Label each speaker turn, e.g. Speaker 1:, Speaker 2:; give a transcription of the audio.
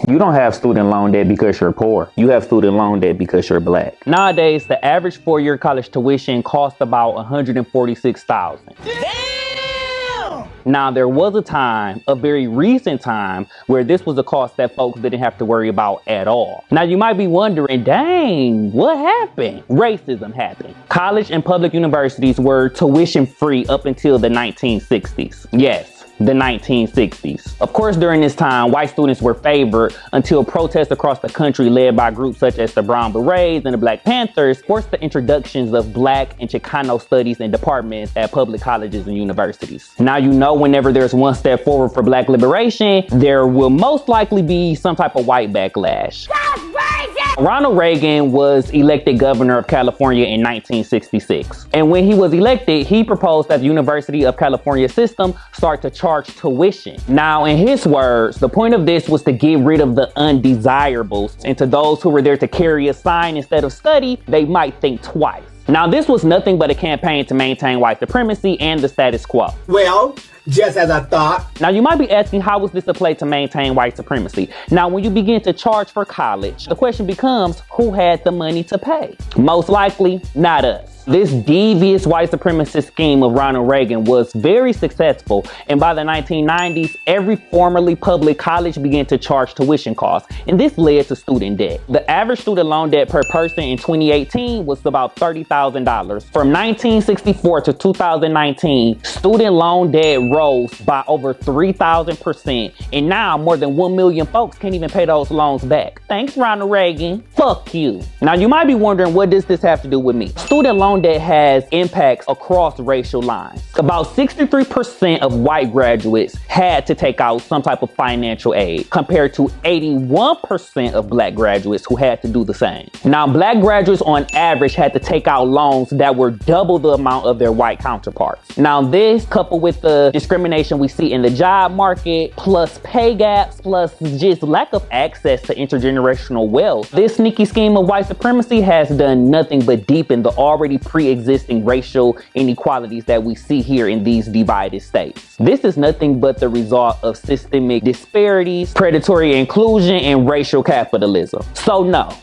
Speaker 1: You don't have student loan debt because you're poor. You have student loan debt because you're black. Nowadays, the average four-year college tuition costs about $146,000.
Speaker 2: Damn!
Speaker 1: Now, there was a time, a very recent time, where this was a cost that folks didn't have to worry about at all. Now, you might be wondering, dang, what happened? Racism happened. College and public universities were tuition-free up until the 1960s. Yes, the 1960s. Of course, during this time, white students were favored until protests across the country led by groups such as the Brown Berets and the Black Panthers forced the introductions of Black and Chicano studies and departments at public colleges and universities. Now, you know, whenever there's one step forward for Black liberation, there will most likely be some type of white backlash. Ronald Reagan was elected governor of California in 1966. And when he was elected, he proposed that the University of California system start to charge tuition. Now, in his words, the point of this was to get rid of the undesirables, and to those who were there to carry a sign instead of study, they might think twice. Now, this was nothing but a campaign to maintain white supremacy and the status quo.
Speaker 2: Well, just as I thought.
Speaker 1: Now, you might be asking, how was this a play to maintain white supremacy? Now, when you begin to charge for college, the question becomes, who had the money to pay? Most likely, not us. This devious white supremacist scheme of Ronald Reagan was very successful, and by the 1990s, every formerly public college began to charge tuition costs, and this led to student debt. The average student loan debt per person in 2018 was about $30,000. From 1964 to 2019, student loan debt rose by over 3,000%, and now more than 1 million folks can't even pay those loans back. Thanks, Ronald Reagan. Fuck you. Now, you might be wondering, what does this have to do with me? Student loan debt has impacts across racial lines. About 63% of white graduates had to take out some type of financial aid, compared to 81% of black graduates who had to do the same. Now, black graduates on average had to take out loans that were double the amount of their white counterparts. Now, this, coupled with the discrimination we see in the job market, plus pay gaps, plus just lack of access to intergenerational wealth, this sneaky scheme of white supremacy has done nothing but deepen the already pre-existing racial inequalities that we see here in these divided states. This is nothing but the result of systemic disparities, predatory inclusion, and racial capitalism. So no,